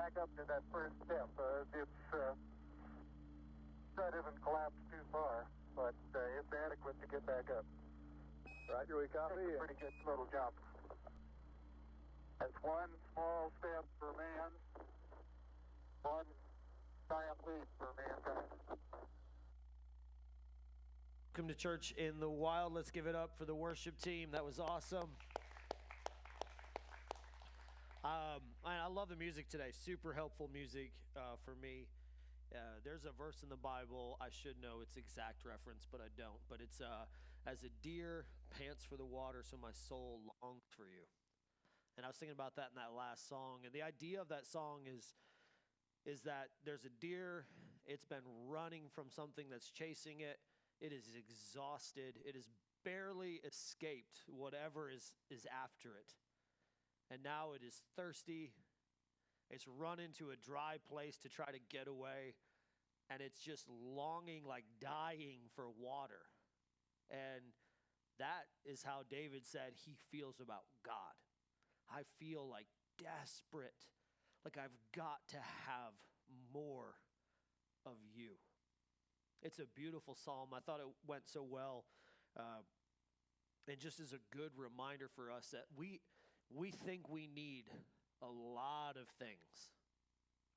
back up to that first step. That isn't collapsed too far, but it's adequate to get back up. Roger, we copy. It's a pretty good little jump. That's one small step for man, one giant leap for mankind. Welcome to Church in the Wild. Let's give it up for the worship team. That was awesome. I love the music today. Super helpful music for me. There's a verse in the Bible, I should know its exact reference, but I don't. But it's, as a deer pants for the water, so my soul longs for you. And I was thinking about that in that last song. And the idea of that song is that there's a deer, it's been running from something that's chasing it. It is exhausted. It has barely escaped whatever is after it. And now it is thirsty. It's run into a dry place to try to get away. And it's just longing, like dying for water. And that is how David said he feels about God. I feel like desperate, like I've got to have more of you. It's a beautiful psalm. I thought it went so well. And just as a good reminder for us that we think we need a lot of things.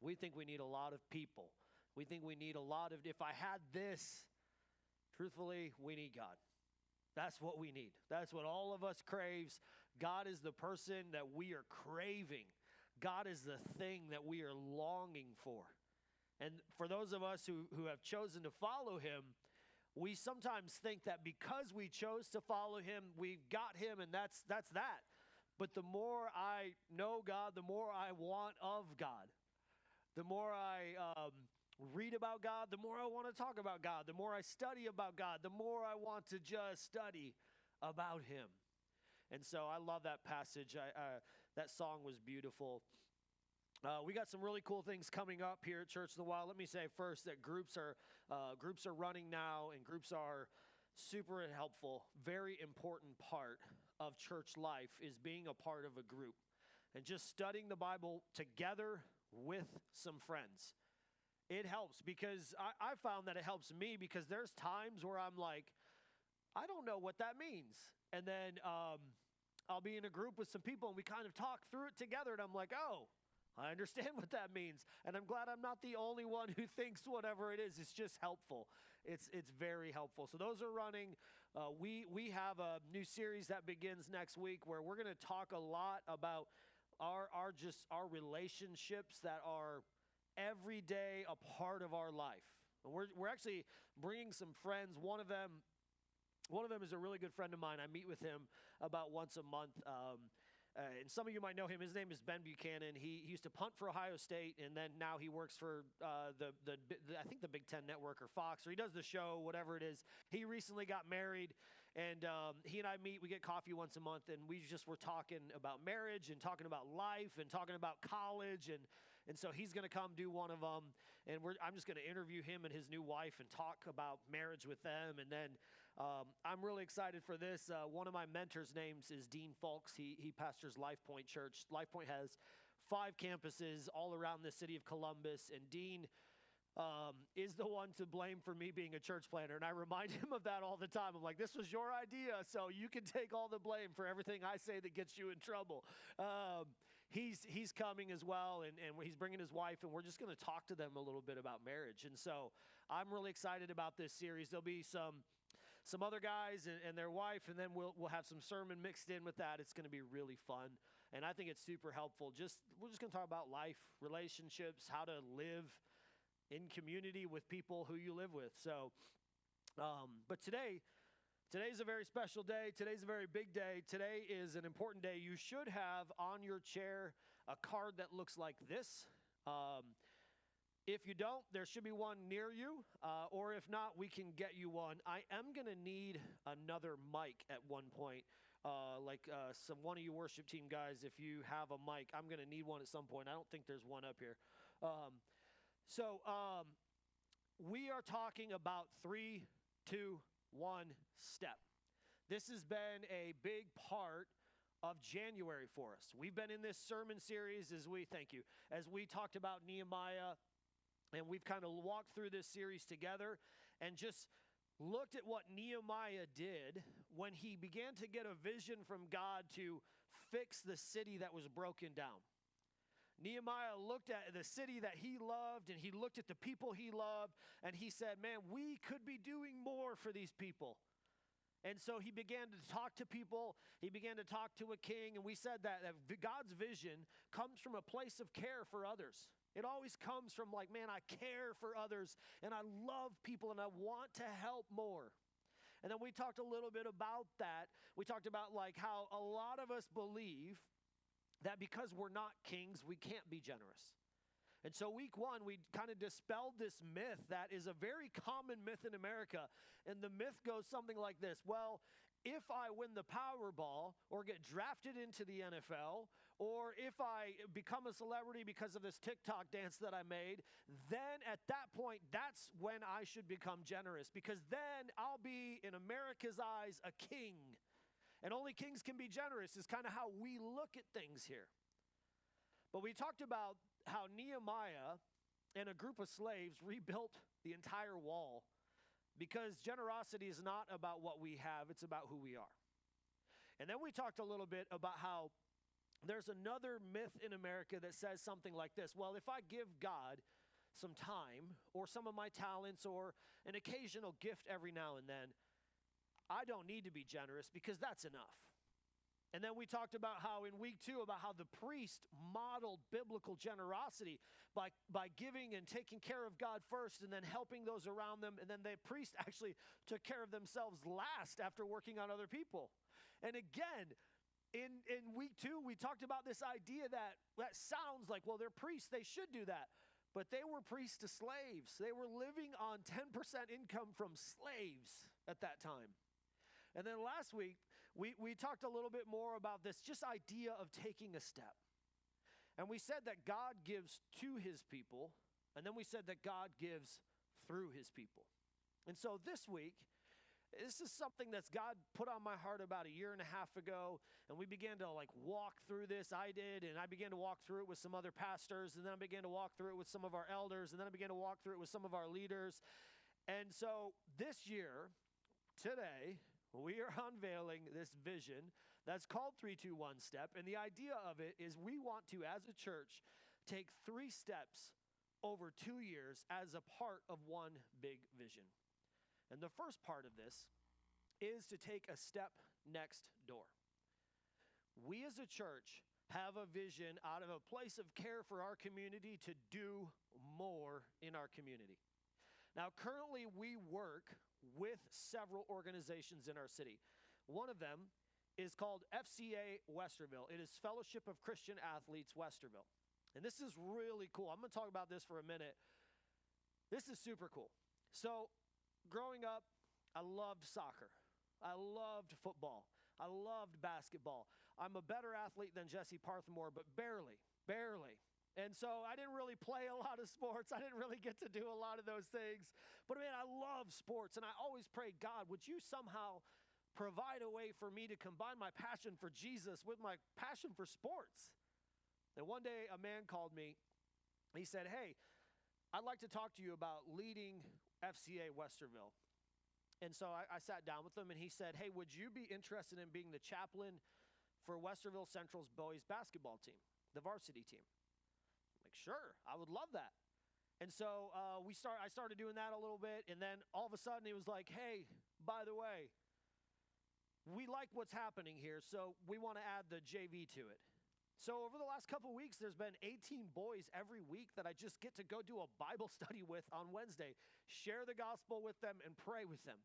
We think we need a lot of people. We think we need a lot of, if I had this, truthfully, we need God. That's what we need. That's what all of us craves. God is the person that we are craving. God is the thing that we are longing for. And for those of us who have chosen to follow him, we sometimes think that because we chose to follow him, we've got him and that's that. But the more I know God, the more I want of God. The more I read about God, the more I want to talk about God. The more I study about God, the more I want to just study about him. And so I love that passage. That song was beautiful. We got some really cool things coming up here at Church in the Wild. Let me say first that groups are running now, and groups are super helpful. Very important part of church life is being a part of a group and just studying the Bible together with some friends. It helps because I found that it helps me because there's times where I'm like, I don't know what that means. And then I'll be in a group with some people and we kind of talk through it together and I'm like, oh, I understand what that means. And I'm glad I'm not the only one who thinks whatever it is. It's just helpful. It's very helpful. So those are running. We have a new series that begins next week where we're going to talk a lot about our relationships that are every day a part of our life. And we're actually bringing some friends. One of them is a really good friend of mine. I meet with him about once a month. And some of you might know him. His name is Ben Buchanan. He used to punt for Ohio State, and then now he works for I think the Big Ten Network or Fox, or he does the show, whatever it is. He recently got married, and he and I meet. We get coffee once a month, and we just were talking about marriage and talking about life and talking about college, and so he's going to come do one of them, and I'm just going to interview him and his new wife and talk about marriage with them, and then I'm really excited for this. One of my mentors' names is Dean Fulks. He pastors Life Point Church. Life Point has 5 campuses all around the city of Columbus, and Dean is the one to blame for me being a church planter. And I remind him of that all the time. I'm like, this was your idea, so you can take all the blame for everything I say that gets you in trouble. He's coming as well, and he's bringing his wife, and we're just going to talk to them a little bit about marriage. And so I'm really excited about this series. There'll be some other guys and their wife, and then we'll have some sermon mixed in with that. It's going to be really fun, and I think it's super helpful. We're just going to talk about life, relationships, how to live in community with people who you live with. So, but today's a very special day. Today's a very big day. Today is an important day. You should have on your chair a card that looks like this. If you don't, there should be one near you, or if not, we can get you one. I am going to need another mic at one point, one of you worship team guys, if you have a mic, I'm going to need one at some point. I don't think there's one up here. We are talking about 3, 2, 1 step. This has been a big part of January for us. We've been in this sermon series as we talked about Nehemiah, and we've kind of walked through this series together and just looked at what Nehemiah did when he began to get a vision from God to fix the city that was broken down. Nehemiah looked at the city that he loved, and he looked at the people he loved, and he said, man, we could be doing more for these people. And so he began to talk to people. He began to talk to a king, and we said that God's vision comes from a place of care for others. It always comes from like, man, I care for others, and I love people, and I want to help more. And then we talked a little bit about that. We talked about like how a lot of us believe that because we're not kings, we can't be generous. And so week one, we kind of dispelled this myth that is a very common myth in America. And the myth goes something like this. Well, if I win the Powerball or get drafted into the NFL, or if I become a celebrity because of this TikTok dance that I made, then at that point, that's when I should become generous, because then I'll be, in America's eyes, a king. And only kings can be generous is kind of how we look at things here. But we talked about how Nehemiah and a group of slaves rebuilt the entire wall, because generosity is not about what we have, it's about who we are. And then we talked a little bit about how there's another myth in America that says something like this. Well, if I give God some time or some of my talents or an occasional gift every now and then, I don't need to be generous because that's enough. And then we talked about how in week two, about how the priest modeled biblical generosity by giving and taking care of God first and then helping those around them. And then the priest actually took care of themselves last after working on other people. And again, in week two, we talked about this idea that sounds like, well, they're priests, they should do that. But they were priests to slaves. They were living on 10% income from slaves at that time. And then last week, we talked a little bit more about this just idea of taking a step. And we said that God gives to his people, and then we said that God gives through his people. And so this week, this is something that's God put on my heart about a year and a half ago, and we began to like walk through this. I did, and I began to walk through it with some other pastors, and then I began to walk through it with some of our elders, and then I began to walk through it with some of our leaders. And so this year, today, we are unveiling this vision that's called 3-2-1 Step. And the idea of it is we want to, as a church, take 3 steps over 2 years as a part of one big vision. And the first part of this is to take a step next door. We as a church have a vision out of a place of care for our community to do more in our community. Now, currently we work with several organizations in our city. One of them is called FCA Westerville. It is Fellowship of Christian Athletes Westerville. And this is really cool. I'm going to talk about this for a minute. This is super cool. So, growing up, I loved soccer. I loved football. I loved basketball. I'm a better athlete than Jesse Parthmore, but barely. And so I didn't really play a lot of sports. I didn't really get to do a lot of those things. But man, I love sports, and I always prayed, God, would you somehow provide a way for me to combine my passion for Jesus with my passion for sports? And one day a man called me. He said, hey, I'd like to talk to you about leading FCA Westerville. And so I sat down with him, and he said, hey, would you be interested in being the chaplain for Westerville Central's boys basketball team, the varsity team? Sure, I would love that. And so I started doing that a little bit, and then all of a sudden he was like, hey, by the way, we like what's happening here, so we want to add the JV to it. So over the last couple weeks, there's been 18 boys every week that I just get to go do a Bible study with on Wednesday, share the gospel with them, and pray with them.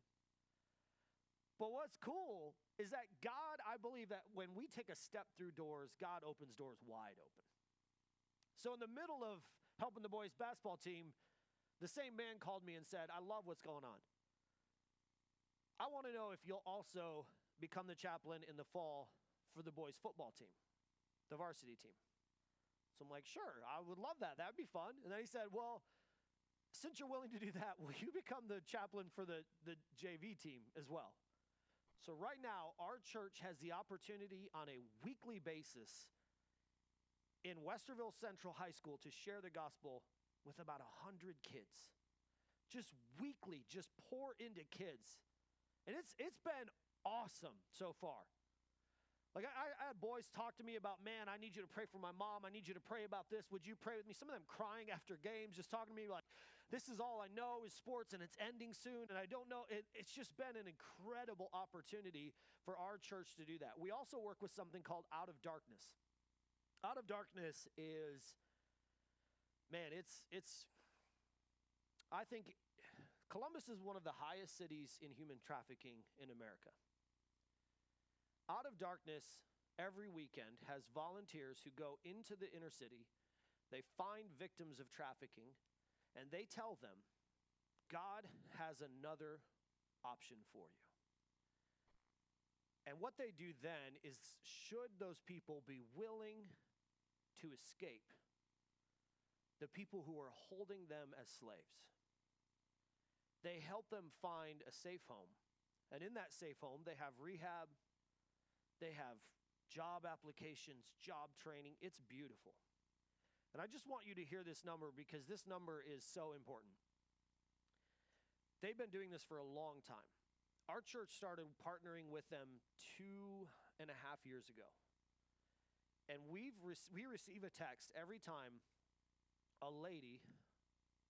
But what's cool is that God, I believe that when we take a step through doors, God opens doors wide open. So in the middle of helping the boys basketball team, the same man called me and said, I love what's going on. I want to know if you'll also become the chaplain in the fall for the boys football team, the varsity team. So I'm like, sure, I would love that. That'd be fun. And then he said, well, since you're willing to do that, will you become the chaplain for the JV team as well? So right now, our church has the opportunity on a weekly basis in Westerville Central High School to share the gospel with about 100 kids. Just weekly, just pour into kids. And it's been awesome so far. Like I had boys talk to me about, man, I need you to pray for my mom. I need you to pray about this. Would you pray with me? Some of them crying after games, just talking to me like, this is all I know is sports and it's ending soon. And I don't know. It's just been an incredible opportunity for our church to do that. We also work with something called Out of Darkness. Out of Darkness is, man, I think Columbus is one of the highest cities in human trafficking in America. Out of Darkness every weekend has volunteers who go into the inner city, they find victims of trafficking, and they tell them, God has another option for you. And what they do then is, should those people be willing to escape the people who are holding them as slaves, they help them find a safe home. And in that safe home, they have rehab, they have job applications, job training. It's beautiful. And I just want you to hear this number because this number is so important. They've been doing this for a long time. Our church started partnering with them 2.5 years ago. And we receive a text every time a lady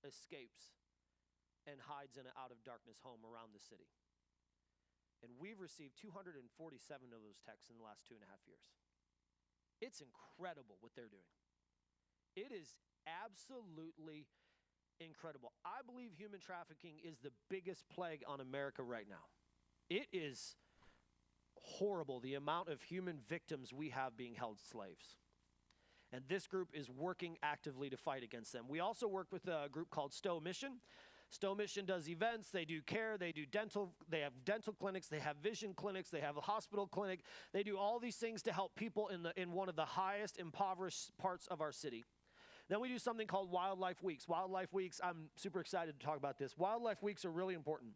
escapes and hides in an Out of Darkness home around the city. And we've received 247 of those texts in the last 2.5 years. It's incredible what they're doing. It is absolutely incredible. I believe human trafficking is the biggest plague on America right now. It is horrible, the amount of human victims we have being held slaves. And this group is working actively to fight against them. We also work with a group called Stowe Mission. Stowe Mission does events, they do care, they have dental clinics, they have vision clinics, they have a hospital clinic. They do all these things to help people in one of the highest impoverished parts of our city. Then we do something called Wildlife Weeks. Wildlife Weeks, I'm super excited to talk about this. Wildlife Weeks are really important.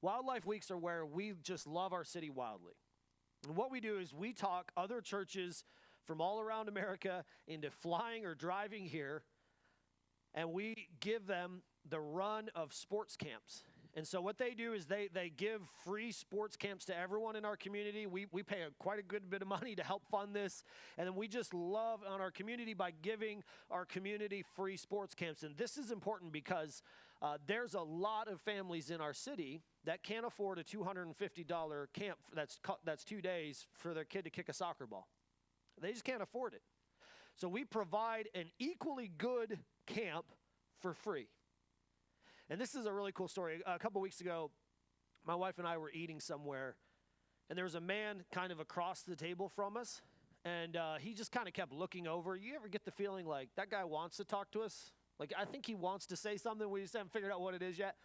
Wildlife Weeks are where we just love our city wildly. And what we do is we talk other churches from all around America into flying or driving here, and we give them the run of sports camps. And so what they do is they give free sports camps to everyone in our community. We pay quite a good bit of money to help fund this. And then we just love on our community by giving our community free sports camps. And this is important because there's a lot of families in our city that can't afford a $250 camp that's 2 days for their kid to kick a soccer ball. They just can't afford it. So we provide an equally good camp for free. And this is a really cool story. A couple weeks ago, my wife and I were eating somewhere, and there was a man kind of across the table from us, and he just kind of kept looking over. You ever get the feeling like that guy wants to talk to us? Like, I think he wants to say something. We just haven't figured out what it is yet.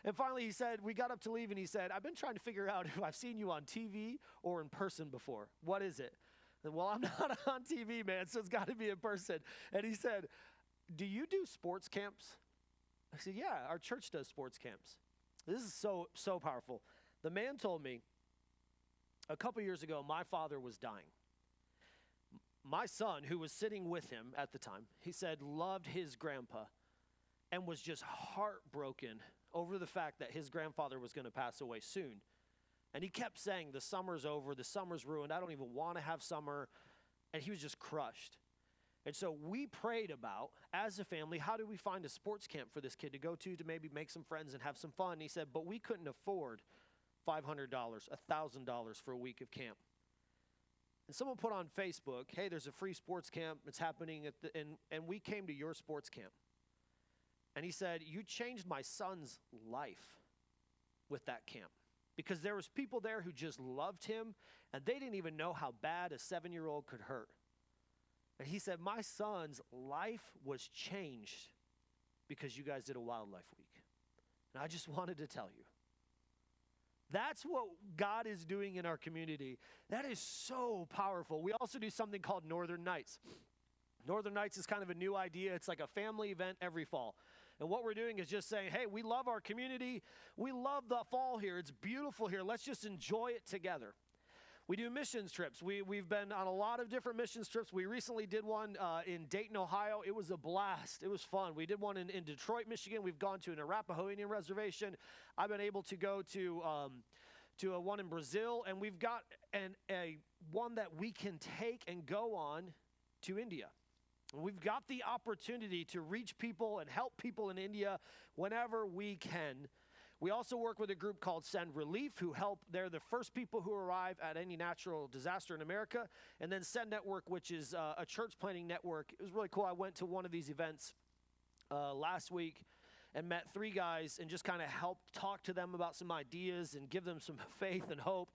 And finally, he said, we got up to leave, and he said, I've been trying to figure out if I've seen you on TV or in person before. What is it? And, well, I'm not on TV, man, so it's got to be in person. And he said, do you do sports camps? I said, yeah, our church does sports camps. This is so powerful. The man told me a couple years ago, my father was dying. My son, who was sitting with him at the time, he said, loved his grandpa and was just heartbroken over the fact that his grandfather was going to pass away soon. And he kept saying, the summer's over, the summer's ruined, I don't even want to have summer. And he was just crushed. And so we prayed about, as a family, how do we find a sports camp for this kid to go to maybe make some friends and have some fun? And he said, but we couldn't afford $500, $1,000 for a week of camp. And someone put on Facebook, hey, there's a free sports camp. It's happening and we came to your sports camp. And he said, you changed my son's life with that camp. Because there was people there who just loved him, and they didn't even know how bad a 7-year-old could hurt. And he said, my son's life was changed because you guys did a Wildlife Week. And I just wanted to tell you, that's what God is doing in our community. That is so powerful. We also do something called Northern Nights. Northern Nights is kind of a new idea. It's like a family event every fall. And what we're doing is just saying, hey, we love our community. We love the fall here. It's beautiful here. Let's just enjoy it together. We do missions trips. We've been on a lot of different missions trips. We recently did one in Dayton, Ohio. It was a blast. It was fun. We did one in Detroit, Michigan. We've gone to an Arapaho Indian reservation. I've been able to go to a one in Brazil, and we've got a one that we can take and go on to India. And we've got the opportunity to reach people and help people in India whenever we can. We also work with a group called Send Relief, who help. They're the first people who arrive at any natural disaster in America. And then Send Network, which is a church planting network. It was really cool. I went to one of these events last week and met 3 guys and just kind of helped talk to them about some ideas and give them some faith and hope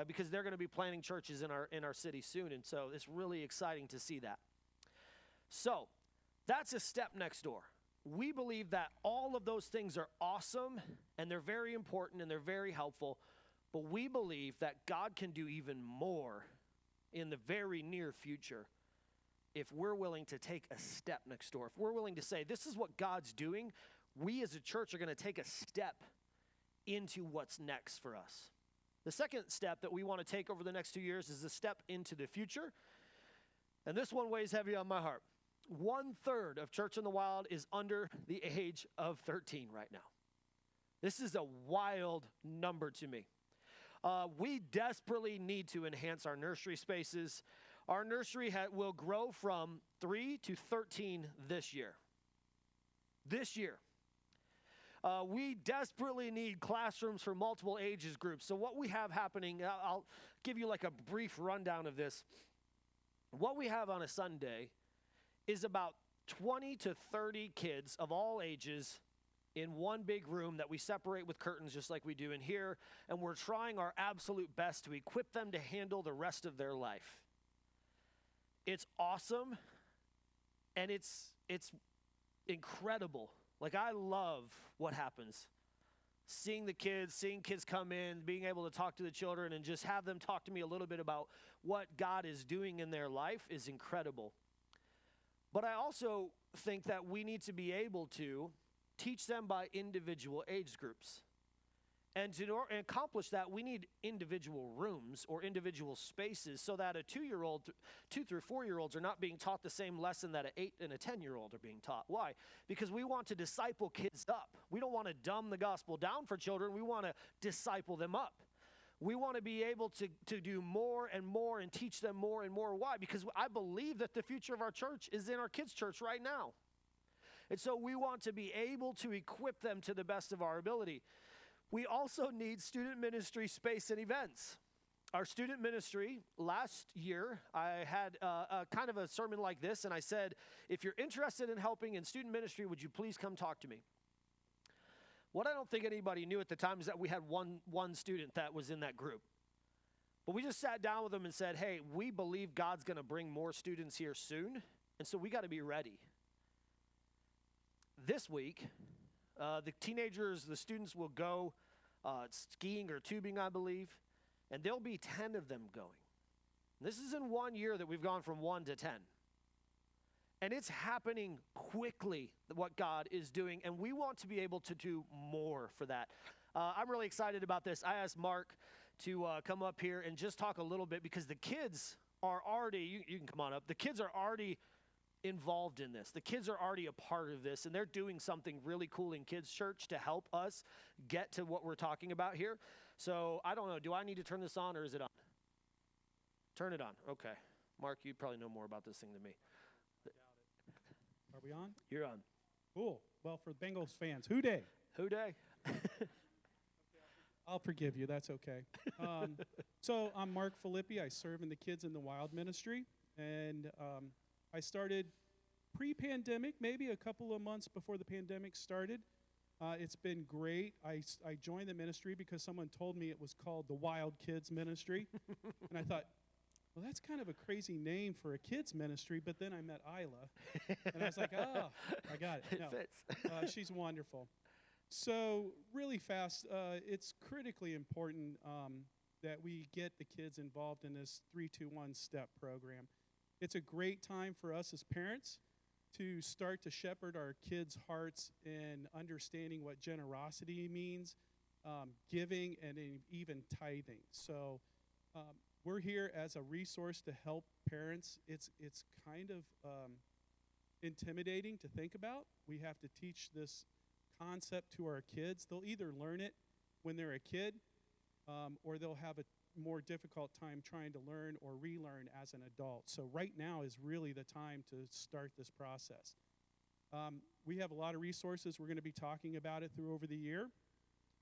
because they're going to be planting churches in our city soon. And so it's really exciting to see that. So that's a step next door. We believe that all of those things are awesome, and they're very important, and they're very helpful, but we believe that God can do even more in the very near future if we're willing to take a step next door. If we're willing to say, this is what God's doing, we as a church are going to take a step into what's next for us. The second step that we want to take over the next 2 years is a step into the future, and this one weighs heavy on my heart. 1/3 of Church in the Wild is under the age of 13 right now. This is a wild number to me. We desperately need to enhance our nursery spaces. Our nursery will grow from 3 to 13 this year. This year. We desperately need classrooms for multiple ages groups. So what we have happening, I'll give you like a brief rundown of this. What we have on a Sunday is about 20 to 30 kids of all ages in one big room that we separate with curtains just like we do in here, and we're trying our absolute best to equip them to handle the rest of their life. It's awesome, and it's incredible. Like, I love what happens. Seeing kids come in, being able to talk to the children and just have them talk to me a little bit about what God is doing in their life is incredible. But I also think that we need to be able to teach them by individual age groups. And to accomplish that, we need individual rooms or individual spaces so that a 2-year-old, 2 through 4-year-olds are not being taught the same lesson that an 8 and a 10-year-old are being taught. Why? Because we want to disciple kids up. We don't want to dumb the gospel down for children. We want to disciple them up. We want to be able to do more and more and teach them more and more. Why? Because I believe that the future of our church is in our kids' church right now. And so we want to be able to equip them to the best of our ability. We also need student ministry space and events. Our student ministry, last year, I had a kind of a sermon like this, and I said, if you're interested in helping in student ministry, would you please come talk to me? What I don't think anybody knew at the time is that we had one student that was in that group. But we just sat down with them and said, hey, we believe God's going to bring more students here soon, and so we got to be ready. This week, the students will go skiing or tubing, I believe, and there'll be 10 of them going. This is in 1 year that we've gone from 1 to 10. And it's happening quickly, what God is doing, and we want to be able to do more for that. I'm really excited about this. I asked Mark to come up here and just talk a little bit because the kids are already, you can come on up, the kids are already involved in this. The kids are already a part of this, and they're doing something really cool in kids' church to help us get to what we're talking about here. So I don't know, do I need to turn this on or is it on? Turn it on. Okay. Mark, you probably know more about this thing than me. Are we on? You're on. Cool. Well, for Bengals fans, who day? Who day? I'll forgive you. That's okay. So I'm Mark Filippi. I serve in the Kids in the Wild ministry, and I started pre-pandemic, maybe a couple of months before the pandemic started. It's been great. I joined the ministry because someone told me it was called the Wild Kids Ministry, and I thought, well, that's kind of a crazy name for a kids ministry, but then I met Isla, and I was like, oh, I got it. No, it fits. she's wonderful. So really fast, it's critically important that we get the kids involved in this 3-2-1 STEP program. It's a great time for us as parents to start to shepherd our kids' hearts in understanding what generosity means, giving, and even tithing. So we're here as a resource to help parents. It's kind of intimidating to think about. We have to teach this concept to our kids. They'll either learn it when they're a kid, or they'll have a more difficult time trying to learn or relearn as an adult. So right now is really the time to start this process. We have a lot of resources. We're going to be talking about it through over the year.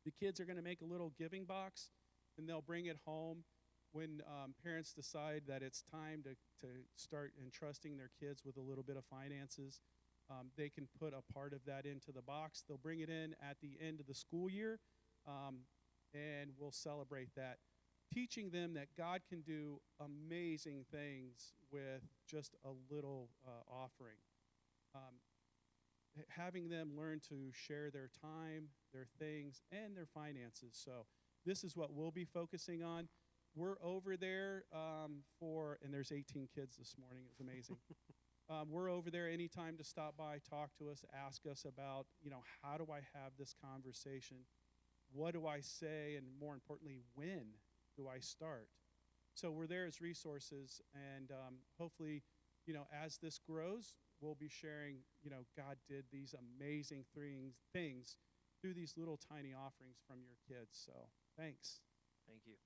The kids are going to make a little giving box, and they'll bring it home when parents decide that it's time to start entrusting their kids with a little bit of finances. They can put a part of that into the box. They'll bring it in at the end of the school year, and we'll celebrate that, teaching them that God can do amazing things with just a little offering. Having them learn to share their time, their things, and their finances. So this is what we'll be focusing on. We're over there and there's 18 kids this morning. It's amazing. We're over there anytime to stop by, talk to us, ask us about, how do I have this conversation? What do I say? And more importantly, when do I start? So we're there as resources, and hopefully, as this grows, we'll be sharing, God did these amazing things through these little tiny offerings from your kids. So thanks.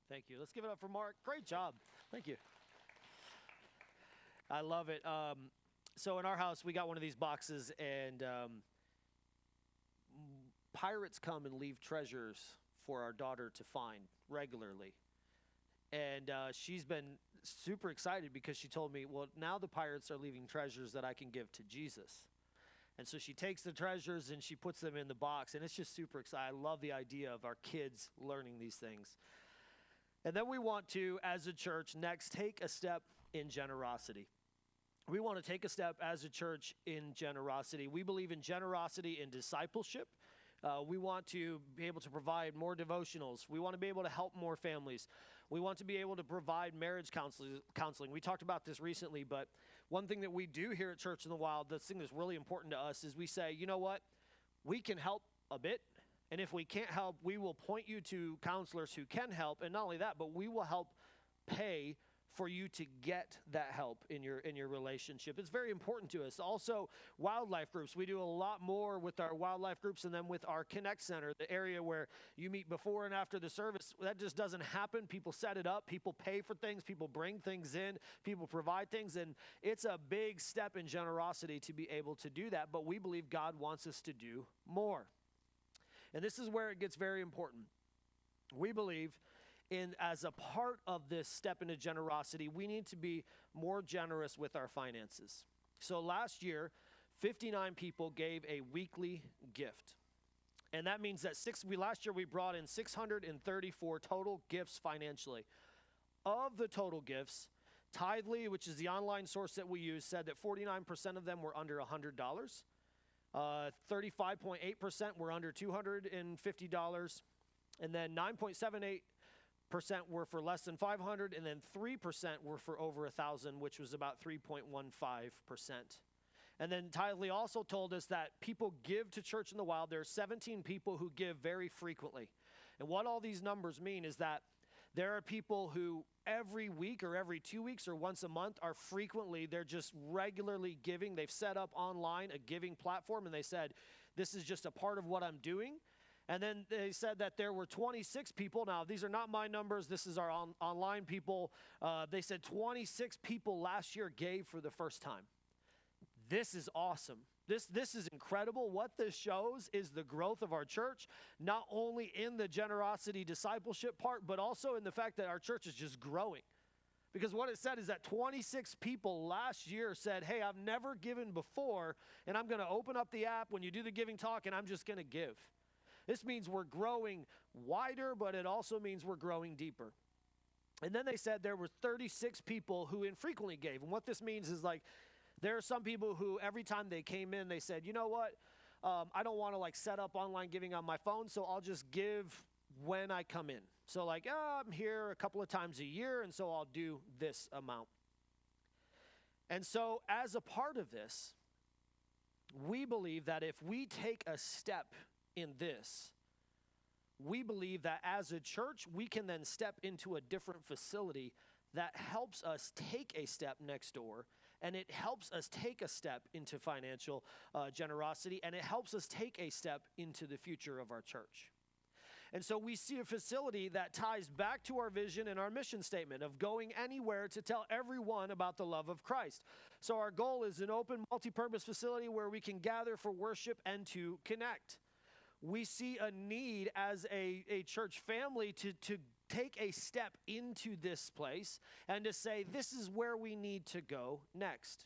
Thank you. Let's give it up for Mark. Great job. Thank you. I love it. So in our house, we got one of these boxes, and pirates come and leave treasures for our daughter to find regularly. And she's been super excited because she told me, well, now the pirates are leaving treasures that I can give to Jesus. And so she takes the treasures and she puts them in the box, and it's just super exciting. I love the idea of our kids learning these things. And then we want to, as a church, next take a step in generosity. We want to take a step as a church in generosity. We believe in generosity in discipleship. We want to be able to provide more devotionals. We want to be able to help more families. We want to be able to provide marriage counseling. We talked about this recently, but one thing that we do here at Church in the Wild, the thing that's really important to us, is we say, you know what? We can help a bit, and if we can't help, we will point you to counselors who can help, and not only that, but we will help pay for you to get that help in your relationship. It's very important to us. Also, wildlife groups. We do a lot more with our wildlife groups and then with our Connect Center, the area where you meet before and after the service. That just doesn't happen. People set it up. People pay for things. People bring things in. People provide things. And it's a big step in generosity to be able to do that. But we believe God wants us to do more. And this is where it gets very important. We believe as a part of this step into generosity, we need to be more generous with our finances. So last year, 59 people gave a weekly gift. And that means that last year we brought in 634 total gifts financially. Of the total gifts, Tithely, which is the online source that we use, said that 49% of them were under $100. 35.8% were under $250. And then 9.78% were for less than 500, and then 3% were for over 1,000, which was about 3.15%. And then Tithely also told us that people give to Church in the Wild. There are 17 people who give very frequently. And what all these numbers mean is that there are people who every week or every 2 weeks or once a month they're just regularly giving. They've set up online a giving platform, and they said, this is just a part of what I'm doing. And then they said that there were 26 people. Now, these are not my numbers. This is our online people. They said 26 people last year gave for the first time. This is awesome. This is incredible. What this shows is the growth of our church, not only in the generosity discipleship part, but also in the fact that our church is just growing. Because what it said is that 26 people last year said, hey, I've never given before, and I'm going to open up the app when you do the giving talk, and I'm just going to give. This means we're growing wider, but it also means we're growing deeper. And then they said there were 36 people who infrequently gave. And what this means is there are some people who every time they came in, they said, you know what, I don't want to set up online giving on my phone, so I'll just give when I come in. So I'm here a couple of times a year, and so I'll do this amount. And so as a part of this, we believe that if we take a step in this, we believe that as a church, we can then step into a different facility that helps us take a step next door, and it helps us take a step into financial generosity, and it helps us take a step into the future of our church. And so we see a facility that ties back to our vision and our mission statement of going anywhere to tell everyone about the love of Christ. So our goal is an open, multi-purpose facility where we can gather for worship and to connect. We see a need as a church family to take a step into this place and to say, this is where we need to go next.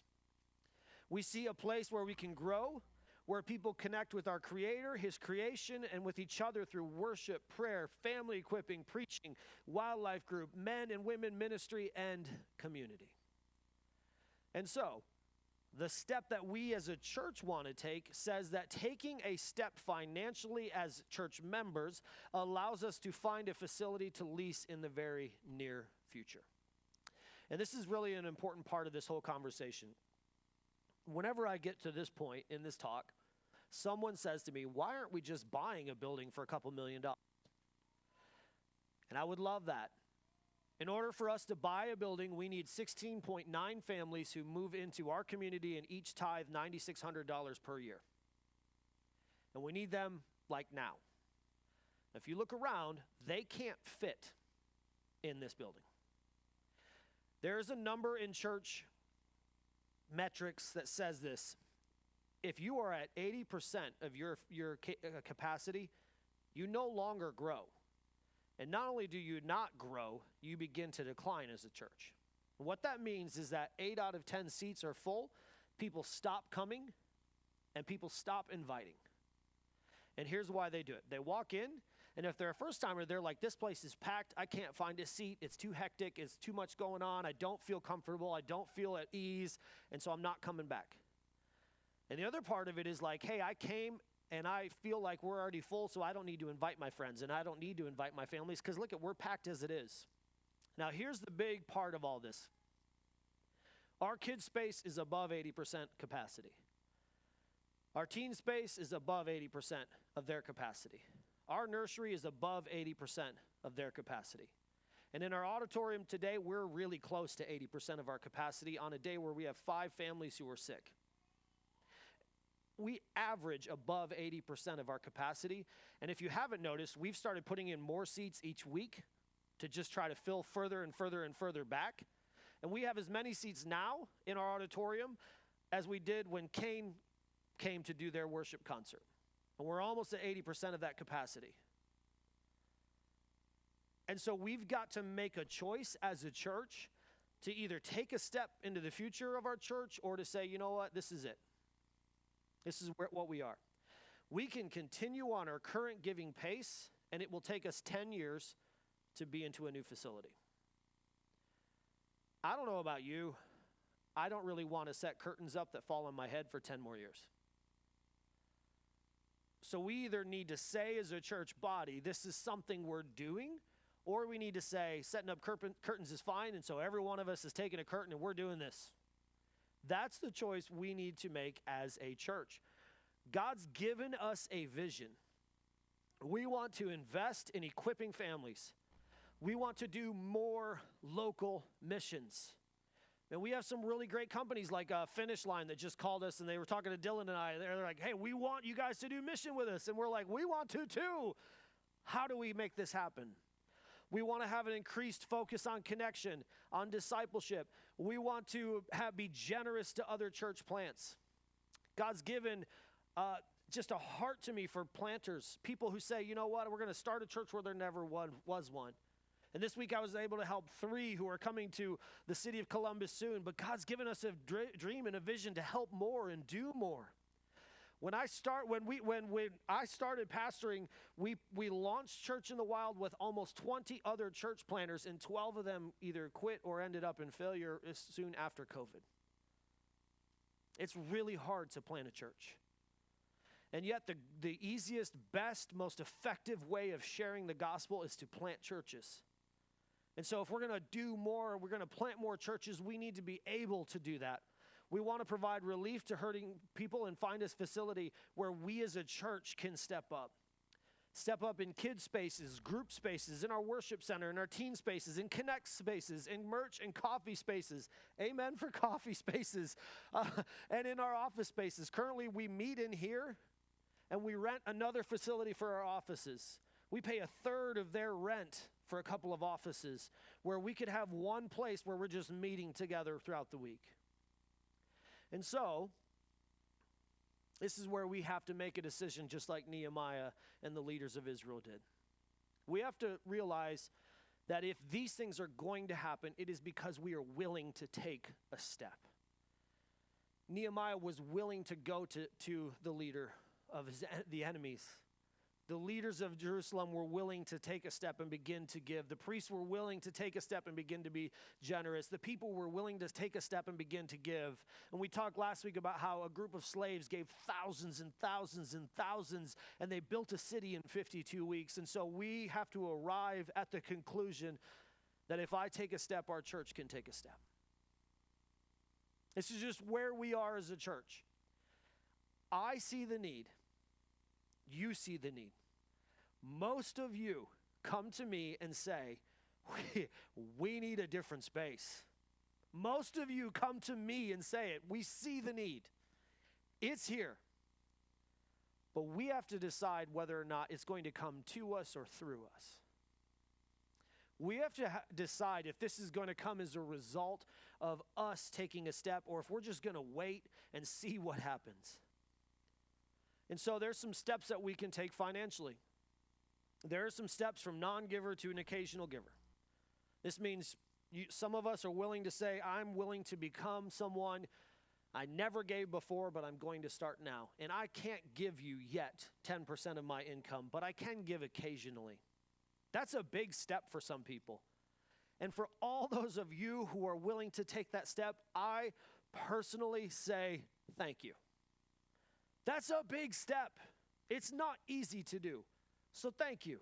We see a place where we can grow, where people connect with our Creator, His creation, and with each other through worship, prayer, family equipping, preaching, wildlife group, men and women ministry, and community. And so, the step that we as a church want to take says that taking a step financially as church members allows us to find a facility to lease in the very near future. And this is really an important part of this whole conversation. Whenever I get to this point in this talk, someone says to me, why aren't we just buying a building for a couple $1 million? And I would love that. In order for us to buy a building, we need 16.9 families who move into our community and each tithe $9,600 per year. And we need them like now. If you look around, they can't fit in this building. There is a number in church metrics that says this: if you are at 80% of your capacity, you no longer grow. And not only do you not grow, you begin to decline as a church. And what that means is that 8 out of 10 seats are full, people stop coming, and people stop inviting. And here's why they do it. They walk in, and if they're a first timer, they're like, this place is packed, I can't find a seat, it's too hectic, it's too much going on, I don't feel comfortable, I don't feel at ease, and so I'm not coming back. And the other part of it is like, hey, I came and I feel like we're already full, so I don't need to invite my friends, and I don't need to invite my families, because look, we're packed as it is. Now, here's the big part of all this. Our kids' space is above 80% capacity. Our teen space is above 80% of their capacity. Our nursery is above 80% of their capacity. And in our auditorium today, we're really close to 80% of our capacity on a day where we have 5 families who are sick. We average above 80% of our capacity. And if you haven't noticed, we've started putting in more seats each week to just try to fill further and further and further back. And we have as many seats now in our auditorium as we did when Kane came to do their worship concert. And we're almost at 80% of that capacity. And so we've got to make a choice as a church to either take a step into the future of our church or to say, you know what, this is it. This is what we are. We can continue on our current giving pace, and it will take us 10 years to be into a new facility. I don't know about you. I don't really want to set curtains up that fall on my head for 10 more years. So we either need to say as a church body, this is something we're doing, or we need to say setting up curtains is fine, and so every one of us is taking a curtain and we're doing this. That's the choice we need to make as a church. God's given us a vision. We want to invest in equipping families. We want to do more local missions. And we have some really great companies like Finish Line that just called us, and they were talking to Dylan and I. They're like, hey, we want you guys to do mission with us. And we're like, we want to too. How do we make this happen? We want to have an increased focus on connection, on discipleship. We want to be generous to other church plants. God's given just a heart to me for planters, people who say, you know what, we're going to start a church where there never was one. And this week I was able to help 3 who are coming to the city of Columbus soon. But God's given us a dream and a vision to help more and do more. When I started pastoring, we launched Church in the Wild with almost 20 other church planters, and 12 of them either quit or ended up in failure soon after COVID. It's really hard to plant a church. And yet the easiest, best, most effective way of sharing the gospel is to plant churches. And so if we're going to do more, we're going to plant more churches, we need to be able to do that. We want to provide relief to hurting people and find a facility where we as a church can step up. Step up in kids spaces, group spaces, in our worship center, in our teen spaces, in connect spaces, in merch and coffee spaces. Amen for coffee spaces. And in our office spaces. Currently, we meet in here, and we rent another facility for our offices. We pay a third of their rent for a couple of offices where we could have one place where we're just meeting together throughout the week. And so, this is where we have to make a decision just like Nehemiah and the leaders of Israel did. We have to realize that if these things are going to happen, it is because we are willing to take a step. Nehemiah was willing to go to the leader of the enemies. The leaders of Jerusalem were willing to take a step and begin to give. The priests were willing to take a step and begin to be generous. The people were willing to take a step and begin to give. And we talked last week about how a group of slaves gave thousands and thousands and thousands, and they built a city in 52 weeks. And so we have to arrive at the conclusion that if I take a step, our church can take a step. This is just where we are as a church. I see the need. You see the need. Most of you come to me and say, we need a different space. Most of you come to me and say it. We see the need. It's here. But we have to decide whether or not it's going to come to us or through us. We have to decide if this is going to come as a result of us taking a step or if we're just going to wait and see what happens. And so there's some steps that we can take financially. There are some steps from non-giver to an occasional giver. This means some of us are willing to say, I'm willing to become someone I never gave before, but I'm going to start now. And I can't give you yet 10% of my income, but I can give occasionally. That's a big step for some people. And for all those of you who are willing to take that step, I personally say thank you. That's a big step. It's not easy to do. So thank you.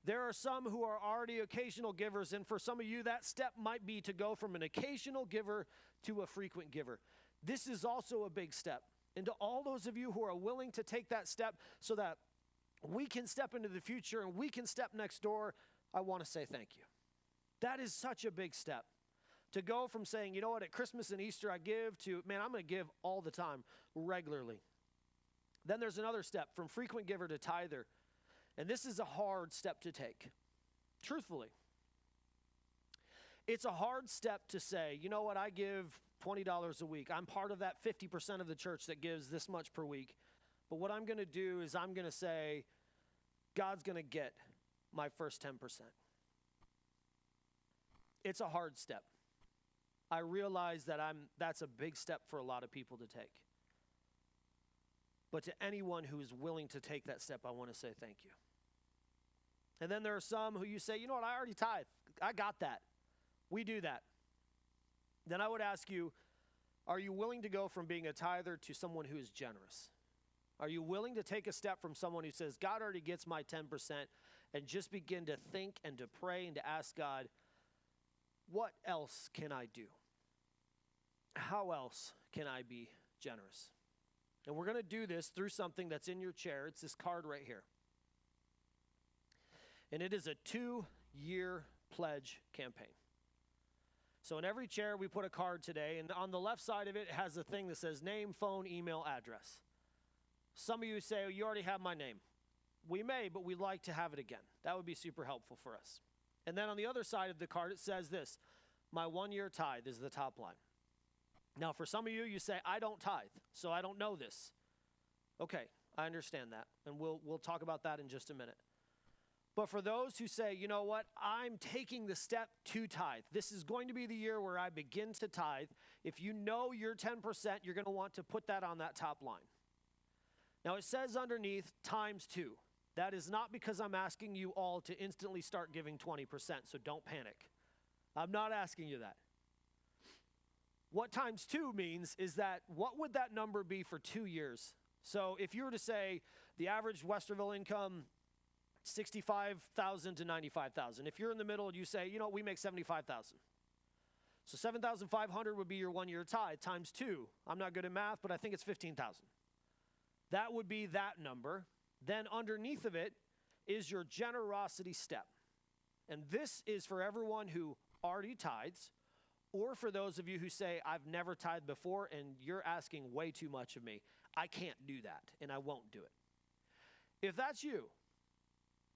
There are some who are already occasional givers, and for some of you, that step might be to go from an occasional giver to a frequent giver. This is also a big step. And to all those of you who are willing to take that step so that we can step into the future and we can step next door, I want to say thank you. That is such a big step. To go from saying, you know what, at Christmas and Easter I give to, man, I'm going to give all the time, regularly. Then there's another step from frequent giver to tither. And this is a hard step to take, truthfully. It's a hard step to say, you know what, I give $20 a week. I'm part of that 50% of the church that gives this much per week. But what I'm going to do is I'm going to say, God's going to get my first 10%. It's a hard step. I realize that that's a big step for a lot of people to take. But to anyone who is willing to take that step, I want to say thank you. And then there are some who you say, you know what, I already tithe. I got that. We do that. Then I would ask you, are you willing to go from being a tither to someone who is generous? Are you willing to take a step from someone who says, God already gets my 10%, and just begin to think and to pray and to ask God, what else can I do? How else can I be generous? And we're going to do this through something that's in your chair. It's this card right here. And it is a 2-year pledge campaign. So in every chair, we put a card today. And on the left side of it has a thing that says name, phone, email, address. Some of you say, oh, you already have my name. We may, but we'd like to have it again. That would be super helpful for us. And then on the other side of the card, it says this. My 1-year tithe is the top line. Now, for some of you, you say, I don't tithe, so I don't know this. Okay, I understand that, and we'll talk about that in just a minute. But for those who say, you know what, I'm taking the step to tithe. This is going to be the year where I begin to tithe. If you know your 10%, you're going to want to put that on that top line. Now, it says underneath ×2. That is not because I'm asking you all to instantly start giving 20%, so don't panic. I'm not asking you that. What ×2 means is that what would that number be for 2 years? So if you were to say the average Westerville income, $65,000 to $95,000. If you're in the middle, you say, you know, we make $75,000. So 7,500 would be your 1-year tithe times 2. I'm not good at math, but I think it's 15,000. That would be that number. Then underneath of it is your generosity step. And this is for everyone who already tithes, or for those of you who say, I've never tithed before and you're asking way too much of me. I can't do that, and I won't do it. If that's you,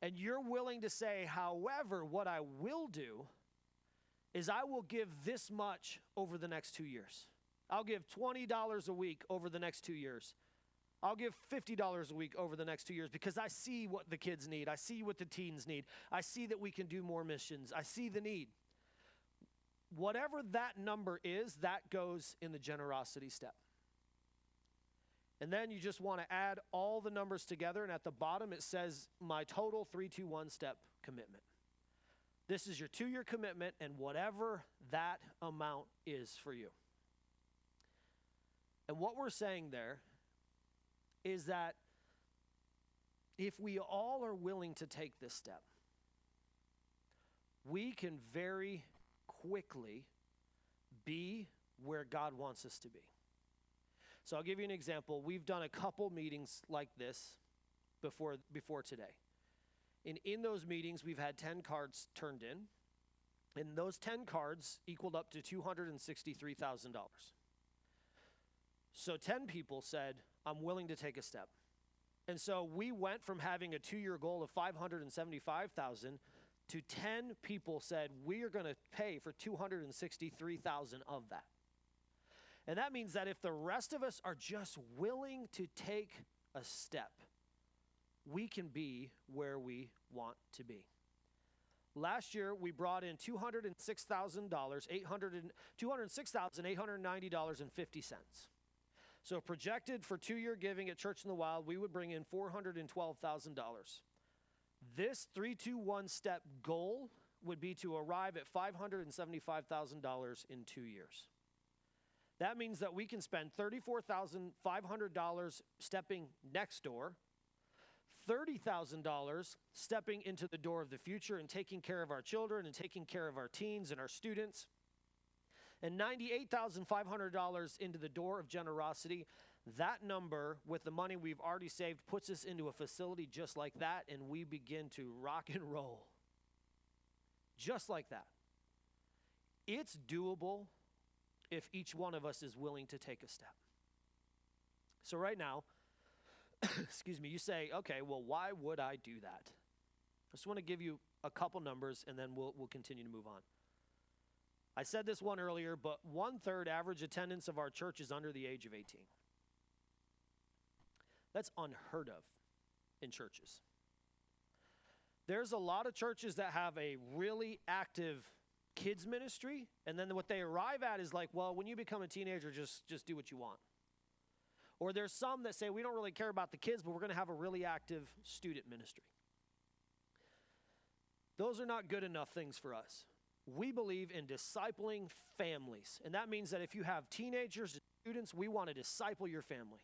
and you're willing to say, however, what I will do is I will give this much over the next 2 years. I'll give $20 a week over the next 2 years. I'll give $50 a week over the next 2 years because I see what the kids need. I see what the teens need. I see that we can do more missions. I see the need. Whatever that number is, that goes in the generosity step. And then you just want to add all the numbers together, and at the bottom it says my total 3-2-1 step commitment. This is your 2-year commitment, and whatever that amount is for you. And what we're saying there is that if we all are willing to take this step, we can very quickly be where God wants us to be. So I'll give you an example. We've done a couple meetings like this before today. And in those meetings, we've had 10 cards turned in. And those 10 cards equaled up to $263,000. So 10 people said, I'm willing to take a step. And so we went from having a 2-year goal of $575,000 to 10 people said, we are going to pay for $263,000 of that. And that means that if the rest of us are just willing to take a step, we can be where we want to be. Last year, we brought in $206,890.50. So projected for 2-year giving at Church in the Wild, we would bring in $412,000. This 3-2-1 step goal would be to arrive at $575,000 in 2 years. That means that we can spend $34,500 stepping next door, $30,000 stepping into the door of the future and taking care of our children and taking care of our teens and our students, and $98,500 into the door of generosity. That number, with the money we've already saved, puts us into a facility just like that, and we begin to rock and roll. Just like that. It's doable if each one of us is willing to take a step. So right now, excuse me, you say, okay, well, why would I do that? I just want to give you a couple numbers, and then we'll continue to move on. I said this one earlier, but 1/3 average attendance of our church is under the age of 18. That's unheard of in churches. There's a lot of churches that have a really active kids ministry, and then what they arrive at is like, well, when you become a teenager, just do what you want. Or there's some that say, we don't really care about the kids, but we're going to have a really active student ministry. Those are not good enough things for us. We believe in discipling families, and that means that if you have teenagers and students, we want to disciple your family.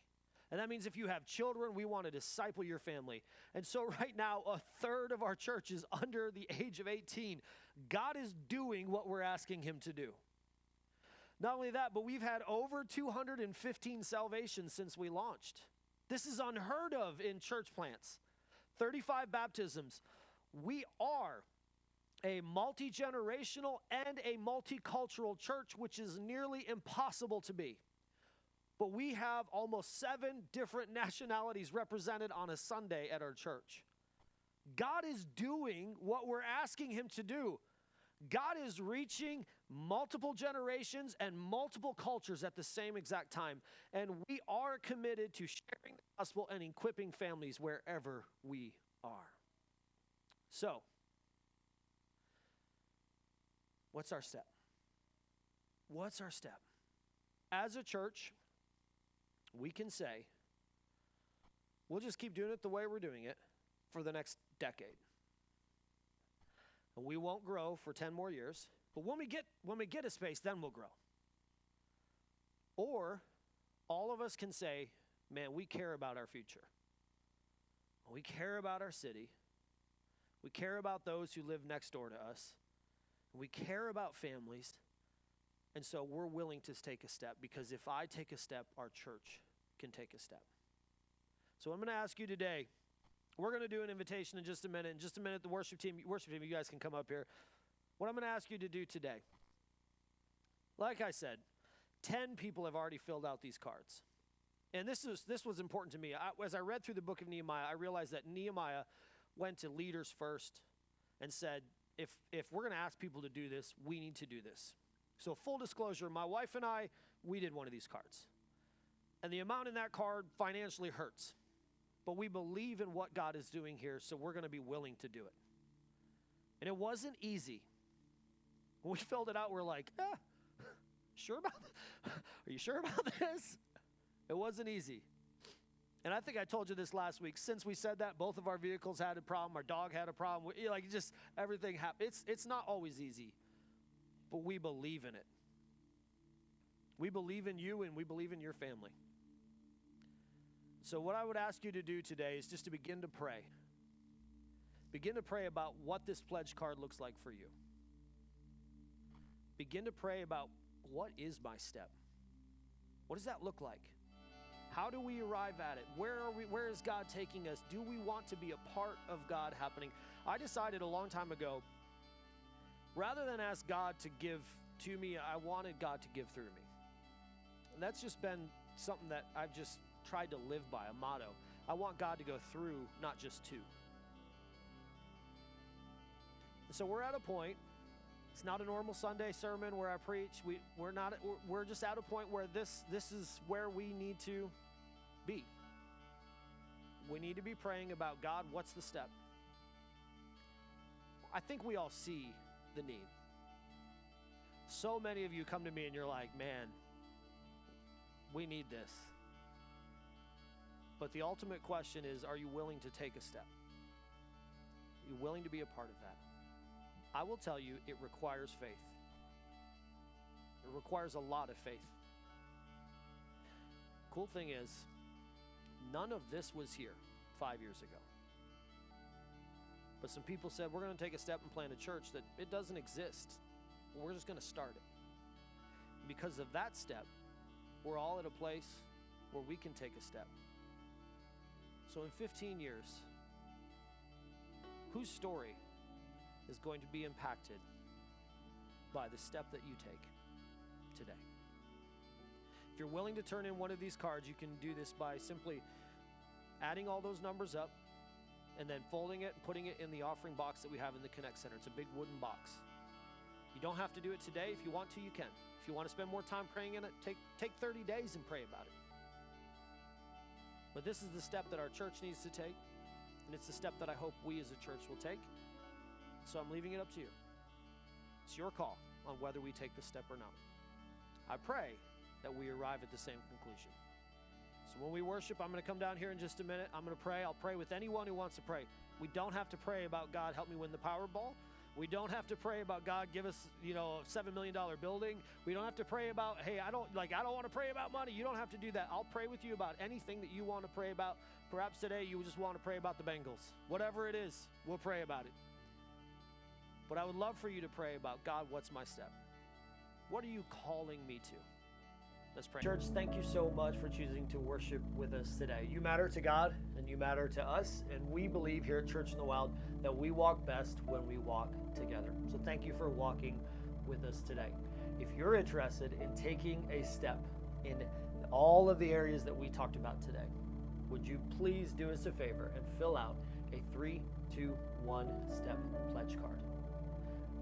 And that means if you have children, we want to disciple your family. And so right now, 1/3 of our church is under the age of 18. God is doing what we're asking him to do. Not only that, but we've had over 215 salvations since we launched. This is unheard of in church plants. 35 baptisms. We are a multi-generational and a multicultural church, which is nearly impossible to be. But we have almost 7 different nationalities represented on a Sunday at our church. God is doing what we're asking him to do. God is reaching multiple generations and multiple cultures at the same exact time. And we are committed to sharing the gospel and equipping families wherever we are. So, what's our step? What's our step? As a church, we can say, we'll just keep doing it the way we're doing it for the next decade. And we won't grow for 10 more years, but when we get a space, then we'll grow. Or all of us can say, man, we care about our future. We care about our city. We care about those who live next door to us. We care about families. And so we're willing to take a step, because if I take a step, our church can take a step. So I'm going to ask you today, we're going to do an invitation in just a minute. In just a minute, the worship team, you guys can come up here. What I'm going to ask you to do today, like I said, 10 people have already filled out these cards. And this was important to me. As I read through the book of Nehemiah, I realized that Nehemiah went to leaders first and said, if we're going to ask people to do this, we need to do this. So full disclosure, my wife and I, we did one of these cards. And the amount in that card financially hurts. But we believe in what God is doing here, so we're going to be willing to do it. And it wasn't easy. When we filled it out, we're like, sure about this? Are you sure about this? It wasn't easy. And I think I told you this last week. Since we said that, both of our vehicles had a problem. Our dog had a problem. Just everything happened. It's not always easy, but we believe in it. We believe in you, and we believe in your family. So what I would ask you to do today is just to begin to pray. Begin to pray about what this pledge card looks like for you. Begin to pray about, what is my step? What does that look like? How do we arrive at it? Where is God taking us? Do we want to be a part of God happening? I decided a long time ago, rather than ask God to give to me, I wanted God to give through me. And that's just been something that I've just tried to live by, a motto. I want God to go through, not just to. And so we're at a point. It's not a normal Sunday sermon where I preach. We're just at a point where this is where we need to be. We need to be praying about, God, what's the step? I think we all see the need. So many of you come to me and you're like, man, we need this. But the ultimate question is, are you willing to take a step? Are you willing to be a part of that? I will tell you, it requires faith. It requires a lot of faith. Cool thing is, none of this was here 5 years ago. But some people said, we're going to take a step and plant a church that it doesn't exist. We're just going to start it. Because of that step, we're all at a place where we can take a step. So in 15 years, whose story is going to be impacted by the step that you take today? If you're willing to turn in one of these cards, you can do this by simply adding all those numbers up and then folding it and putting it in the offering box that we have in the Connect Center. It's a big wooden box. You don't have to do it today. If you want to, you can. If you want to spend more time praying in it, take 30 days and pray about it. But this is the step that our church needs to take, and it's the step that I hope we as a church will take. So I'm leaving it up to you. It's your call on whether we take the step or not. I pray that we arrive at the same conclusion. So when we worship, I'm going to come down here in just a minute. I'm going to pray. I'll pray with anyone who wants to pray. We don't have to pray about, God, help me win the Powerball. We don't have to pray about, God, give us, a $7 million building. We don't have to pray about, hey, I don't want to pray about money. You don't have to do that. I'll pray with you about anything that you want to pray about. Perhaps today you just want to pray about the Bengals. Whatever it is, we'll pray about it. But I would love for you to pray about, God, what's my step? What are you calling me to? Let's pray. Church, thank you so much for choosing to worship with us today. You matter to God, and you matter to us, and we believe here at Church in the Wild that we walk best when we walk together. So thank you for walking with us today. If you're interested in taking a step in all of the areas that we talked about today, would you please do us a favor and fill out a 3, 2, 1 step pledge card.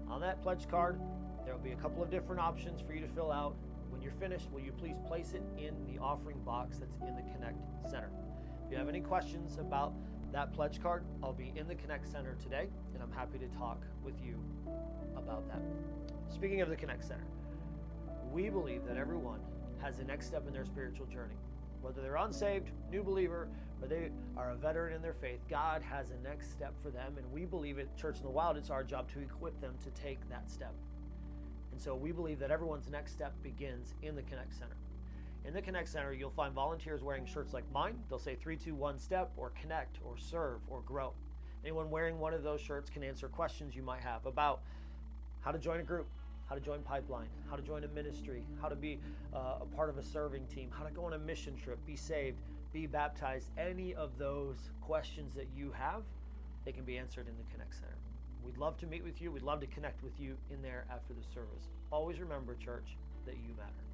On that pledge card, there will be a couple of different options for you to fill out. When you're finished, will you please place it in the offering box that's in the Connect Center? If you have any questions about that pledge card, I'll be in the Connect Center today, and I'm happy to talk with you about that. Speaking of the Connect Center, we believe that everyone has a next step in their spiritual journey. Whether they're unsaved, new believer, or they are a veteran in their faith, God has a next step for them, and we believe at Church in the Wild, it's our job to equip them to take that step. And so we believe that everyone's next step begins in the Connect Center. In the Connect Center, you'll find volunteers wearing shirts like mine. They'll say 3, 2, 1 step, or connect, or serve, or grow. Anyone wearing one of those shirts can answer questions you might have about how to join a group, how to join Pipeline, how to join a ministry, how to be a part of a serving team, how to go on a mission trip, be saved, be baptized, any of those questions that you have, they can be answered in the Connect Center. We'd love to meet with you. We'd love to connect with you in there after the service. Always remember, church, that you matter.